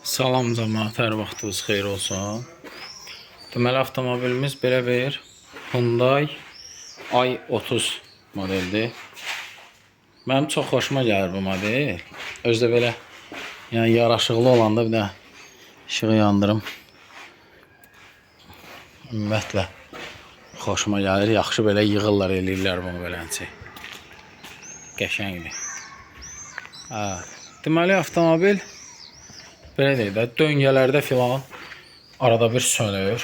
Salam cəmaət, hər vaxtınız xeyir olsun. Deməli, avtomobilimiz belə bir Hyundai i30 modeldir. Mənim çox xoşuma gəlir bu model. Özdə belə yaraşıqlı olanda bir də işığı yandırım. Ümumiyyətlə xoşuma gəlir. Yaxşı belə yığırlar, eləyirlər bunu beləcə. Qəşəngdir. Deməli, avtomobil belə deyil də, döngələrdə filan arada bir sönür.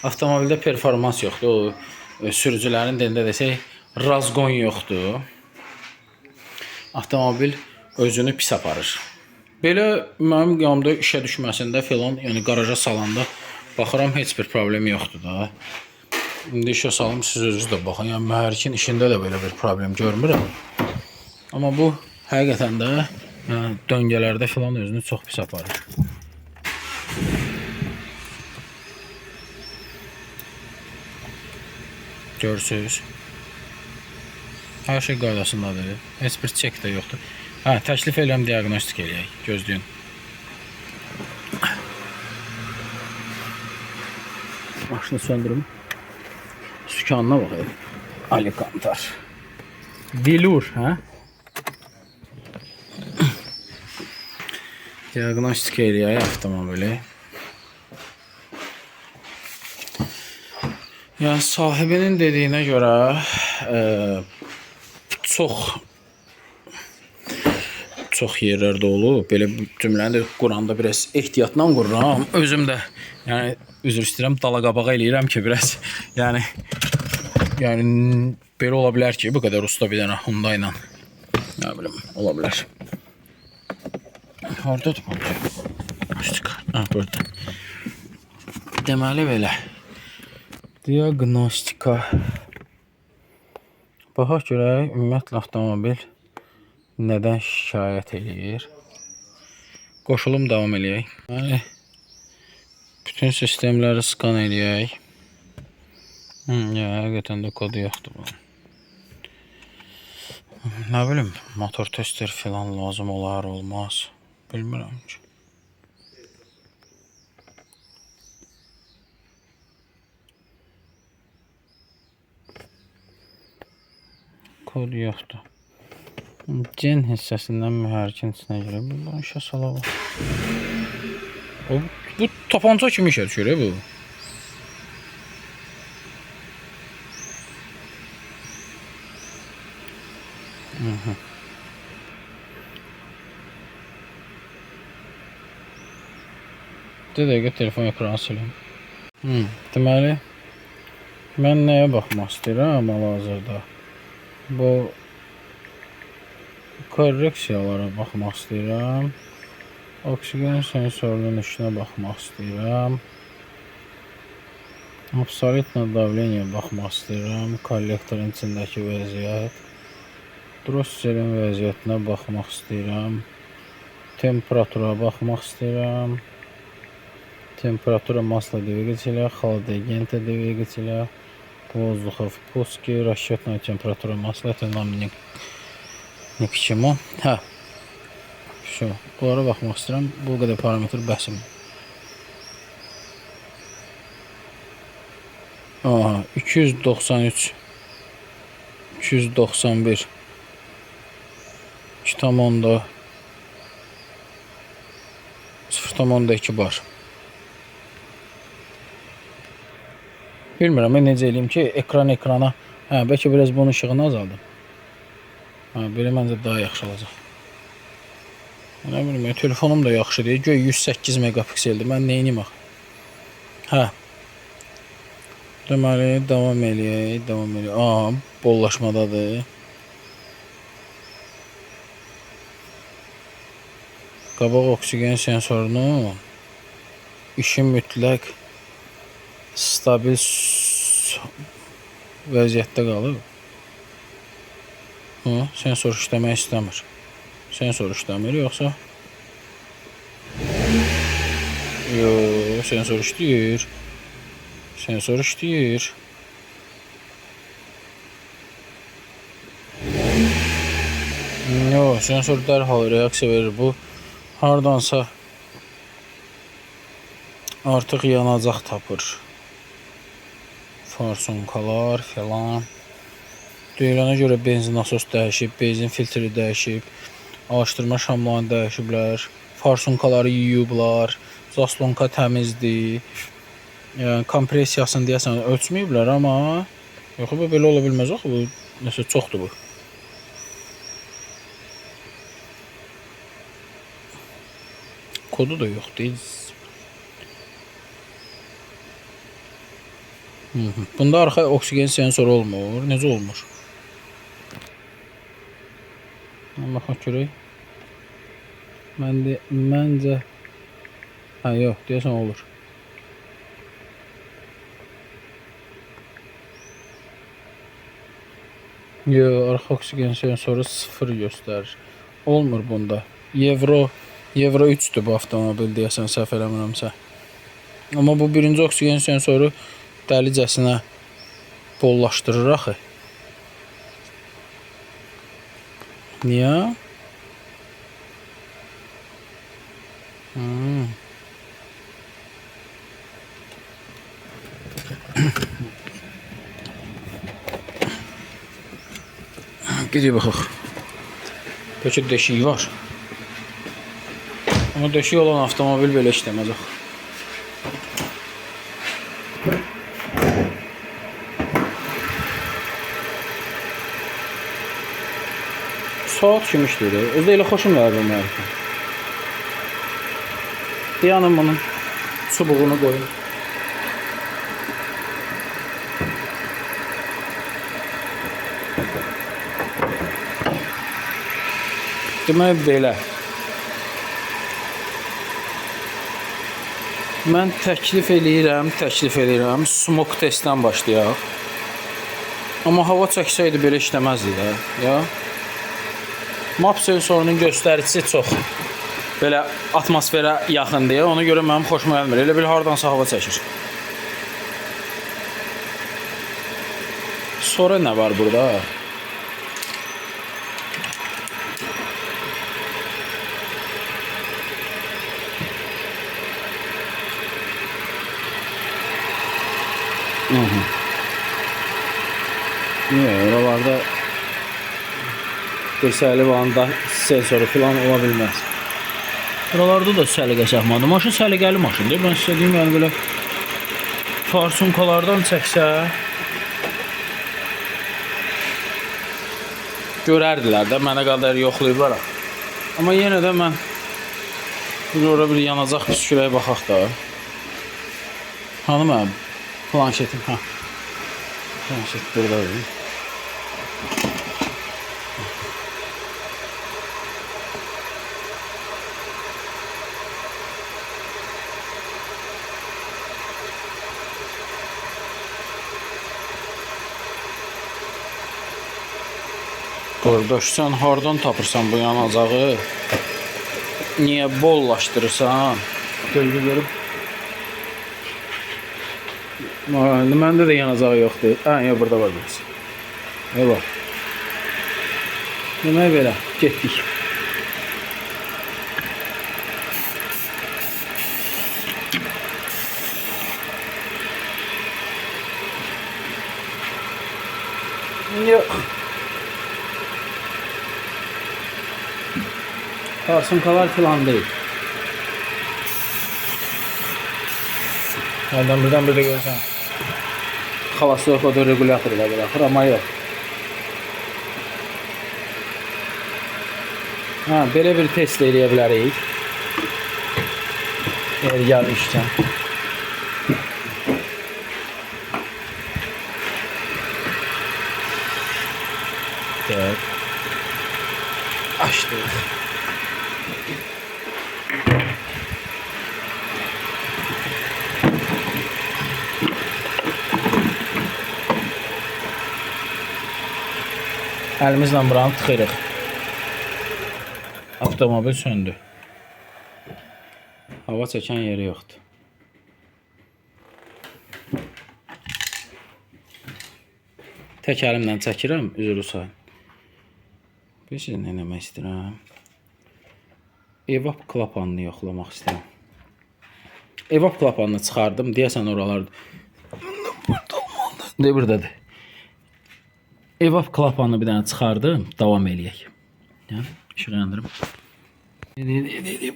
Avtomobildə performans yoxdur. Sürücülərin dilində desək, razgon yoxdur. Avtomobil özünü pis aparır. Belə mənim yanımda işə düşməsində filan, yəni qaraja salanda baxıram, heç bir problem yoxdur da. İndi işə salım, siz özünüz də baxın. Yəni mühərrikin işində də belə bir problem görmürəm. Amma bu həqiqətən də döngələrdə filan özünü çox pis aparır. Görürsünüz. Hər şey qaydasındadır. Heç bir çek də yoxdur. Təklif eləm, diaqnostik eləyək. Gözləyin. Maşını söndürüm. Sükanına baxayım. Alikantar. Vilur, hə? Diaqnostik eləyək avtomobili. Yəni sahibinin dediyinə görə çox yerlərdə olub. Belə cümləni quranda biraz ehtiyatla qururam. Özüm də yəni üzr istəyirəm, dala qabağa eləyirəm ki, biraz yəni belə ola bilər ki, bu qədər usta bir dənə Hyundai ilə. Nə bilim, ola bilər. Haradadır bu? Burada. Deməli belə. Diaqnostika. Baxaq görək, ümumiyyətlə avtomobil nədən şikayət eləyir. Qoşulum davam eləyək. Bütün sistemləri skan eləyək. Həqiqətən də kodu yoxdur bu. Nə bilim, motor tester filan lazım olar, olmaz. Bilmirəm ki. Kod yoxdur. Gen hissəsindən mühərrikin içinə girib. Bunu işə sala bax. Bu tapanca kimi işə düşür bu. Bir dəqiqə telefon ekranı silim. Deməli, mən nəyə baxmaq istəyirəm hal-hazırda? Bu korreksiyalara baxmaq istəyirəm. Oksigen sensorunun işinə baxmaq istəyirəm. Absolutna davleniya baxmaq istəyirəm. Kollektorun içindəki vəziyyət. Drosselin vəziyyətinə baxmaq istəyirəm. Temperatura baxmaq istəyirəm. Temperatura масла двигателя, холодоагента двигателя, воздуха в пуске, расчетная температура масла. Это нам ни к чему. Все. Bunlara baxmaq istəyirəm. Bu qədər parametr bəsim. 293 291 0.2 bar. Bilmirəm, mən necə eləyim ki, ekrana, bəlkə biraz bunun işığını azaldım. Belə məncə daha yaxşı olacaq. Nə bilmirəm, telefonum da yaxşı deyil. Göy 108 megapikseldir, mən neyiniyim axı? Deməli, davam eləyək. Bollaşmadadır. Qabaq oksigen sensorunun işi mütləq stabil vəziyyətdə qalıb. Sensor işləmək istəmir. Sensor işləmir, yoxsa? Yox, sensor işləyir. Sensor işləyir. Yox, sensor dərhal reaksiya verir. Bu hardansa artıq yanacaq tapır. Farsonkalar falan. Deyilənə görə benzin nasos dəyişib, benzin filtri dəyişib, alışdırma şamlarını dəyişiblər, farsonkaları yuyublar, zaslonka təmizdir. Yəni kompresiyasını deyəsən ölçməyiblər, amma yox, bu belə ola bilməz axı, bu nəsə çoxdur bu. Kodu da yoxdur. Bunda arxa oksigen sensoru olmur. Necə olmur? Baxaq görək. Məncə yox, deyəsən olur. Yox, arxa oksigen sensoru 0 göstərir. Olmur bunda. Euro 3'dür bu avtomobil deyəsən, səhv eləmirəmsə. Amma bu birinci oksigen sensoru dəlicəsinə bollaşdırır axı. Niyə? Gedək baxaq. Bəlkə deşiyi var. Amma deşiyi olan avtomobil belə işləməz axı. Saat kimi işləyir. Özdə elə xoşum gəlir bu mərifə. Dayanın bunun çubuğunu qoyun. Demək belə. Mən təklif eləyirəm, smoke testdən başlayaq. Amma hava çəksəydi belə işləməzdi də, ya. Map sensorunun göstəricisi çox belə atmosferə yaxındır. Ona görə mənim xoşuma gəlmir. Elə bil hardansa hava çəkir. Sonra nə var burada? Niyə? Oralarda görsəli vanda sensoru falan ola bilməz. Buralarda da səliqə çəkmədi. Maşın səliqəli maşındır. Ben sizə deyim, yəni belə farsonkalardan çəksə görərdilər də, mənə qədər yoxlayıblar. Amma yenə də mən ora bir yanacaq püskürəyə baxaq da. Hanı mənim planşetim? Planşet buradadır. Qardaş, sən hardan tapırsan bu yanacağı? Niyə bollaşdırırsan? Gölgə görüb. Məndə də yanacağı yoxdur. Yox, burada var biraz. Eyvah. Demək belə, getdik. Yox. Farsonkalar falan değil. Nereden birden bir de görsen. Havası yok, o da regülatörle bırakır ama yok. Böyle bir test eləyə eğer gelmişken. Evet. Açtık. Əlimizlə buranı tıxırıq. Avtomobil söndü. Hava çəkən yeri yoxdur. Tək əlimlə çəkirəm, üzrü sayın. Bilirsiniz, nə eləmək istəyirəm? evap klapanını yoxlamaq istəyirəm. Evap klapanını çıxardım. Deyəsən oralarda. De buradadır. Evap klapanını bir dənə çıxardım. Davam eləyək. Yəni, işıq yandırım.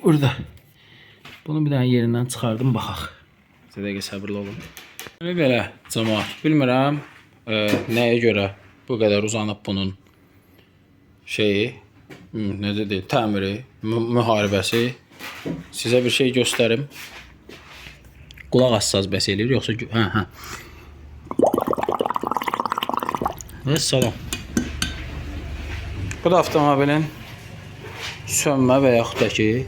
Burada. Bunu bir dənə yerindən çıxardım, baxaq. Bir dəqiqə səbirli olun. Belə cəmaət. Bilmirəm nəyə görə bu qədər uzanıb bunun şeyi, necə deyil, təmiri, müharibəsi. Sizə bir şey göstərim. Qulaq assaz bəs eləyir, yoxsa hə. Və salam. Bu da avtomobilin sönmə və yaxud da ki,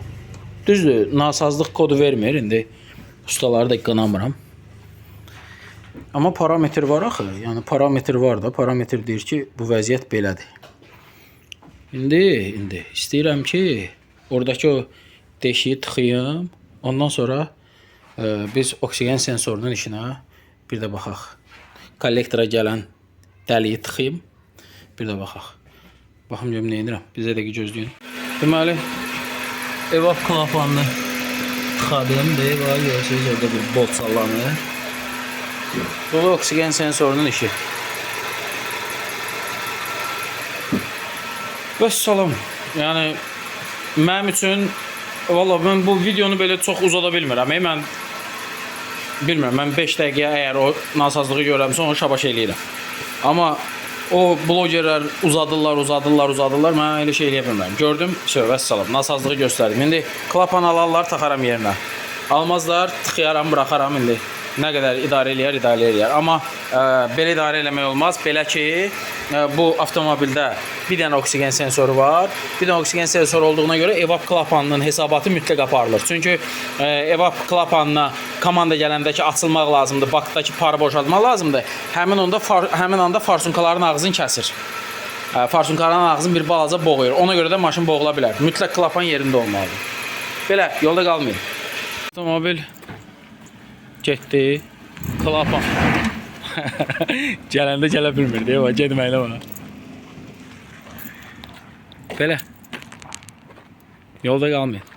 düzdür, nasazlıq kodu vermir. İndi ustaları da qınamıram. Amma parametr var axı. Yəni parametr var da, parametr deyir ki, bu vəziyyət belədir. İndi istəyirəm ki, oradakı o deşiyi tıxıyım. Ondan sonra biz oksigen sensorunun işinə bir də baxaq. Kollektora gələn dəliyi tıxıyım. Bir də baxaq. Baxım görüm nə edirəm. Bizə də gözləyin. Deməli, evap klapanını tıxadım. Deyək, görürsünüz orada bir bolt sallanır. Bu da oksigen sensorunun işi. Vəssalam. Yəni mənim üçün valla mən bu videonu belə çox uzada bilmirəm. Mən bilmirəm. Mən 5 dəqiqəyə əgər o nasazlığı görürəmsə onu şabaş eləyirəm. Amma o blogerlər uzadırlar. Mən elə şey eləyə bilmirəm. Gördüm, vəssalam. Nasazlığı göstərdim. İndi klapan alarlar, taxaram yerinə. Almazlar, tıxıyaram, buraxaram indi. Nə qədər idarə eləyər. Amma belə idarə eləmək olmaz. Belə ki, bu avtomobildə bir dənə oksigen sensoru var. Bir dənə oksigen sensoru olduğuna görə evap klapanının hesabatı mütləq aparılır. Çünki evap klapanına komanda gələndə ki, açılmaq lazımdır, bakdakı parı boşaltmaq lazımdır. Həmin anda farsunkaların ağzını kəsir. Farsunkaların ağzını bir balaca boğuyur. Ona görə də maşın boğula bilər. Mütləq klapan yerində olmalıdır. Belə, yolda qalmayın. Avtomobil getdi. Klapan. Gələndə gələ bilmir, deyə var, gedməklə var. Belə. Yolda qalmayın.